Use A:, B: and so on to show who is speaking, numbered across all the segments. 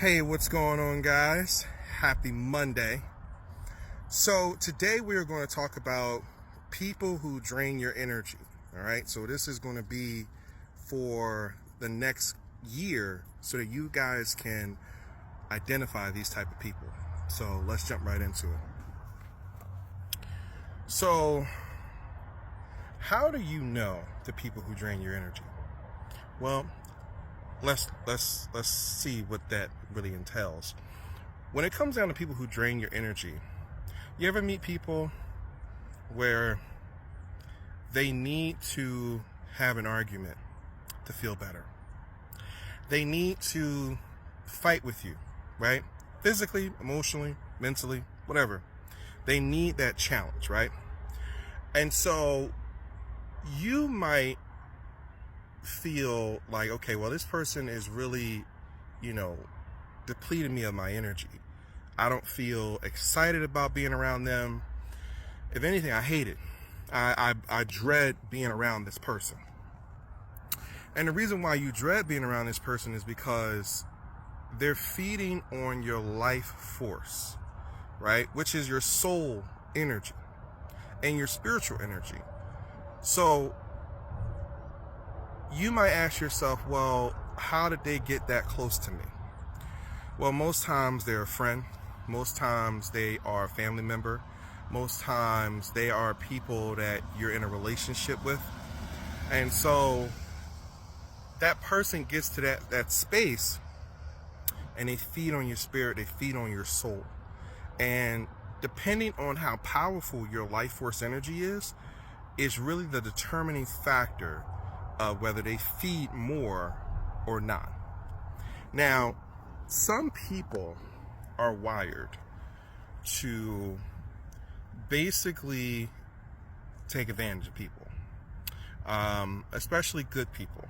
A: Hey, what's going on, guys? Happy Monday. So today we are going to talk about people who drain your energy. All right, so this is going to be for the next year so that you guys can identify these type of people. So let's jump right into it. So how do you know the people who drain your energy? Well, let's see what that really entails. When it comes down to people who drain your energy, you ever meet people where they need to have an argument to feel better? They need to fight with you, right? Physically, emotionally, mentally, whatever. They need that challenge, right? And so you might feel like, okay, well, this person is really, depleting me of my energy. I don't feel excited about being around them. If anything, I hate it. I dread being around this person. And the reason why you dread being around this person is because they're feeding on your life force, right? Which is your soul energy and your spiritual energy. So you might ask yourself, well, how did they get that close to me? Well, most times they're a friend. Most times they are a family member. Most times they are people that you're in a relationship with. And so that person gets to that space and they feed on your spirit, they feed on your soul. And depending on how powerful your life force energy is really the determining factor of whether they feed more or not. Now, some people are wired to basically take advantage of people, especially good people.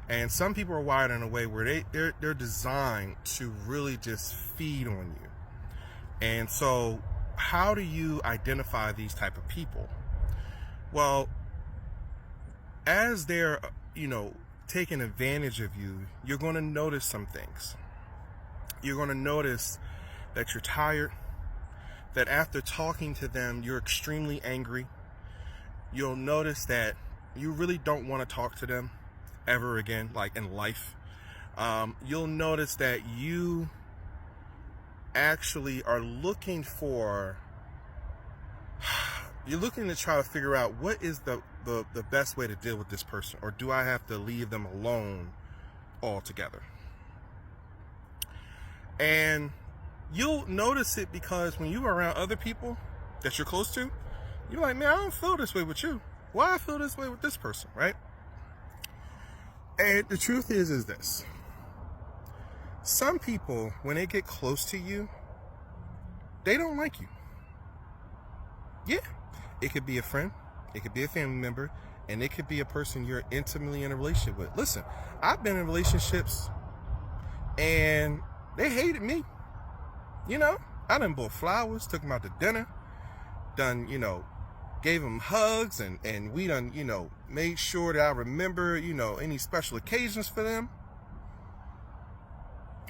A: And some people are wired in a way where they're designed to really just feed on you. And so how do you identify these type of people? Well, as they're, taking advantage of you, you're going to notice some things. You're going to notice that you're tired, that after talking to them, you're extremely angry. You'll notice that you really don't want to talk to them ever again, like in life. You'll notice that you actually are looking to try to figure out what is the best way to deal with this person, or do I have to leave them alone altogether? And you'll notice it because when you're around other people that you're close to, you're like, man, I don't feel this way with you. Why I feel this way with this person, right? And the truth is this. Some people, when they get close to you, they don't like you. Yeah. It could be a friend, it could be a family member, and it could be a person you're intimately in a relationship with. Listen, I've been in relationships and they hated me. I done bought flowers, took them out to dinner, gave them hugs, and we done, made sure that I remember, any special occasions for them.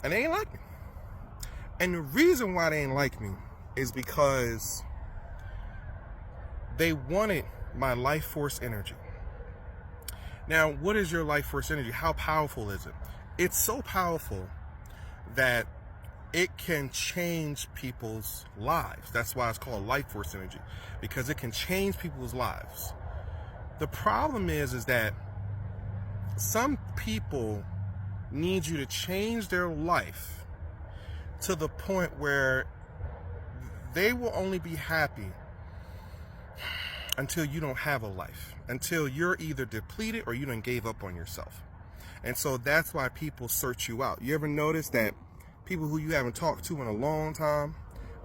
A: And they ain't like me. And the reason why they ain't like me is because they wanted my life force energy. Now, what is your life force energy? How powerful is it? It's so powerful that it can change people's lives. That's why it's called life force energy, because it can change people's lives. The problem is that some people need you to change their life to the point where they will only be happy until you don't have a life, until you're either depleted or you done gave up on yourself. And so that's why people search you out. You ever notice that people who you haven't talked to in a long time,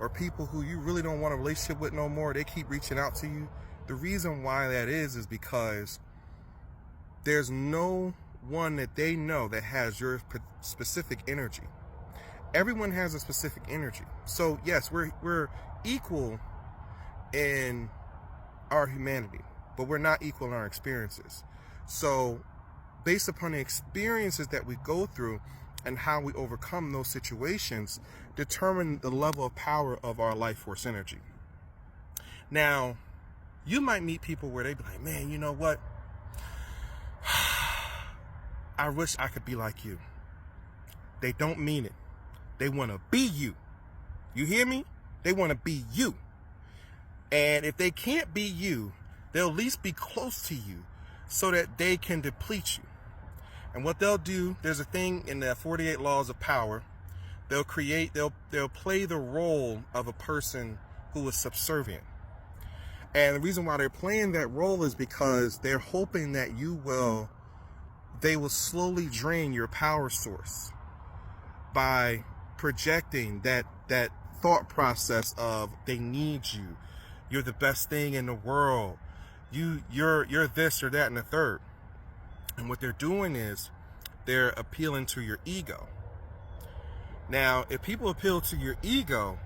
A: or people who you really don't want a relationship with no more, they keep reaching out to you? The reason why that is because there's no one that they know that has your specific energy. Everyone has a specific energy. So yes, we're equal in our humanity, but we're not equal in our experiences. So based upon the experiences that we go through, and how we overcome those situations determine the level of power of our life force energy. Now, you might meet people where they be like, man, you know what? I wish I could be like you. They don't mean it. They want to be you. You hear me? They want to be you. And if they can't be you, they'll at least be close to you so that they can deplete you. And what they'll do, there's a thing in the 48 laws of power. They'll play the role of a person who is subservient. And the reason why they're playing that role is because they're hoping that they will slowly drain your power source by projecting that thought process of they need you. You're the best thing in the world. You're this or that and the third. And what they're doing is they're appealing to your ego. Now, if people appeal to your ego,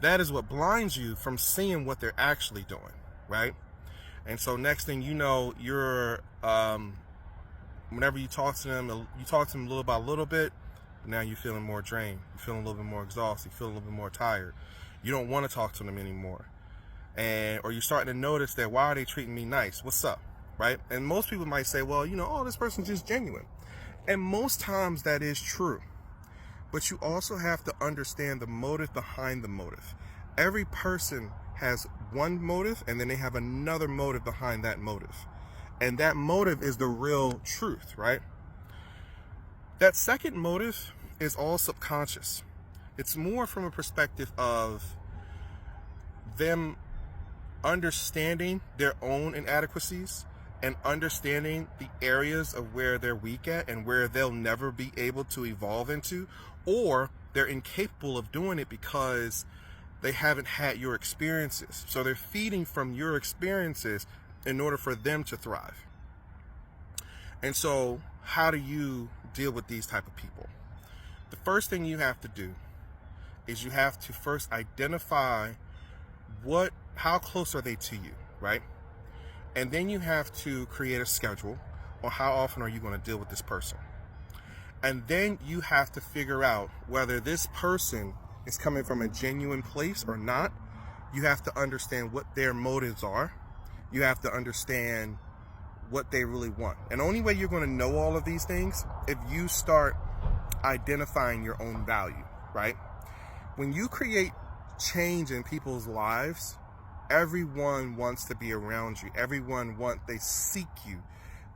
A: that is what blinds you from seeing what they're actually doing, right? And so next thing you know, you're whenever you talk to them little by little bit, now you're feeling more drained. You're feeling a little bit more exhausted. You feel a little bit more tired. You don't want to talk to them anymore. Or you're starting to notice that, why are they treating me nice? What's up? Right? And most people might say, well, oh, this person's just genuine. And most times that is true. But you also have to understand the motive behind the motive. Every person has one motive, and then they have another motive behind that motive. And that motive is the real truth, right? That second motive is all subconscious. It's more from a perspective of them understanding their own inadequacies and understanding the areas of where they're weak at and where they'll never be able to evolve into, or they're incapable of doing it because they haven't had your experiences. So they're feeding from your experiences in order for them to thrive. And so how do you deal with these type of people? The first thing you have to do is you have to first identify how close are they to you, right? And then you have to create a schedule on how often are you going to deal with this person. And then you have to figure out whether this person is coming from a genuine place or not. You have to understand what their motives are. You have to understand what they really want. And the only way you're going to know all of these things if you start identifying your own value, right? When you create change in people's lives, everyone wants to be around you. They seek you.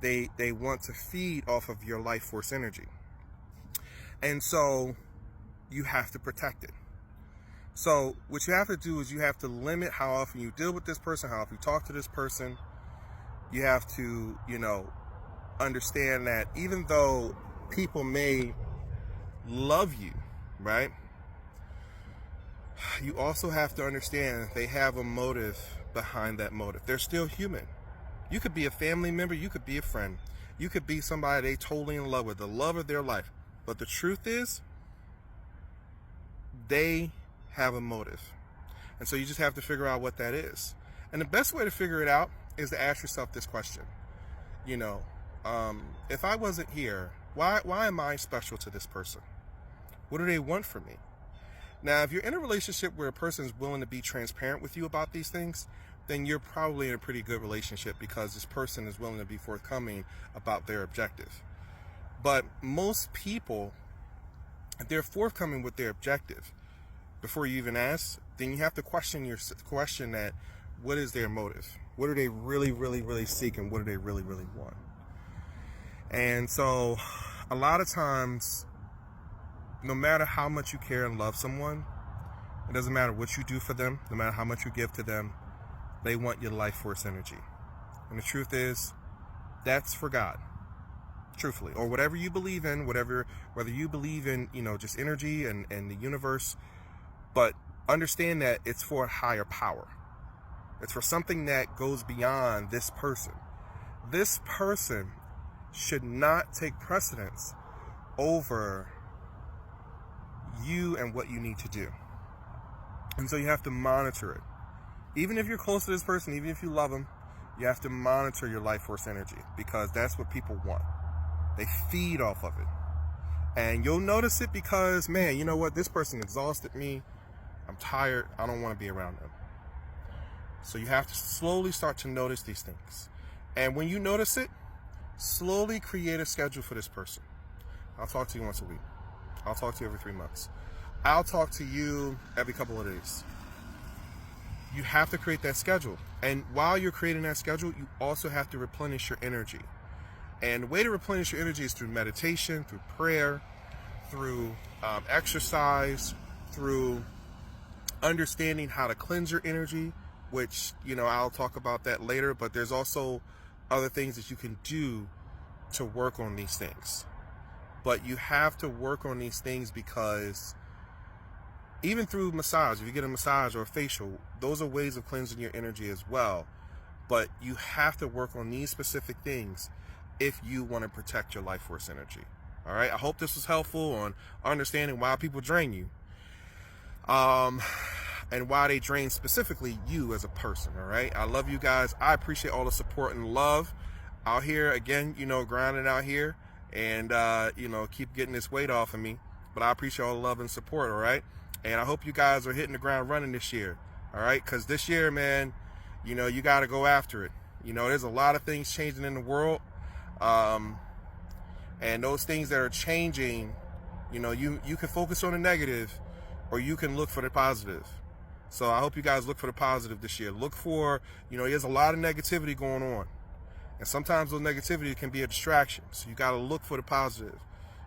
A: They want to feed off of your life force energy. And so you have to protect it. So what you have to do is you have to limit how often you deal with this person, how often you talk to this person. You have to, understand that even though people may love you, right? You also have to understand they have a motive behind that motive. They're still human. You could be a family member. You could be a friend. You could be somebody they totally in love with, the love of their life. But the truth is, they have a motive. And so you just have to figure out what that is. And the best way to figure it out is to ask yourself this question. If I wasn't here, why am I special to this person? What do they want from me? Now, if you're in a relationship where a person is willing to be transparent with you about these things, then you're probably in a pretty good relationship because this person is willing to be forthcoming about their objective. But most people, if they're forthcoming with their objective, before you even ask, then you have to question that, what is their motive? What do they really, really, really seek, and what do they really, really want? And so a lot of times, no matter how much you care and love someone, it doesn't matter what you do for them, no matter how much you give to them, they want your life force energy. And the truth is, that's for God, truthfully, or whatever you believe in, whether you believe in, just energy and the universe, but understand that it's for a higher power. It's for something that goes beyond this person. This person should not take precedence over you and what you need to do. And so you have to monitor it. Even if you're close to this person, even if you love them, you have to monitor your life force energy, because that's what people want. They feed off of it. And you'll notice it because, man, you know what? This person exhausted me. I'm tired. I don't want to be around them. So you have to slowly start to notice these things. And when you notice it, slowly create a schedule for this person. I'll talk to you once a week. I'll talk to you every 3 months. I'll talk to you every couple of days. You have to create that schedule. And while you're creating that schedule, you also have to replenish your energy. And the way to replenish your energy is through meditation, through prayer, through exercise, through understanding how to cleanse your energy, which, I'll talk about that later. But there's also other things that you can do to work on these things. But you have to work on these things because even through massage, if you get a massage or a facial, those are ways of cleansing your energy as well. But you have to work on these specific things if you want to protect your life force energy. All right. I hope this was helpful on understanding why people drain you. And why they drain specifically you as a person. All right. I love you guys. I appreciate all the support and love out here. Again, grinding out here and, keep getting this weight off of me. But I appreciate all the love and support. All right. And I hope you guys are hitting the ground running this year. All right. Because this year, man, you got to go after it. There's a lot of things changing in the world. And those things that are changing, you can focus on the negative or you can look for the positive. So I hope you guys look for the positive this year. Look for, there's a lot of negativity going on. And sometimes those negativity can be a distraction. So you got to look for the positive.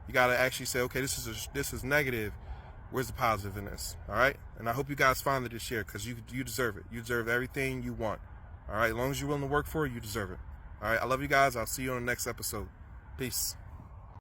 A: You got to actually say, okay, this is negative. Where's the positive in this? All right. And I hope you guys find it this year because you deserve it. You deserve everything you want. All right. As long as you're willing to work for it, you deserve it. All right. I love you guys. I'll see you on the next episode. Peace.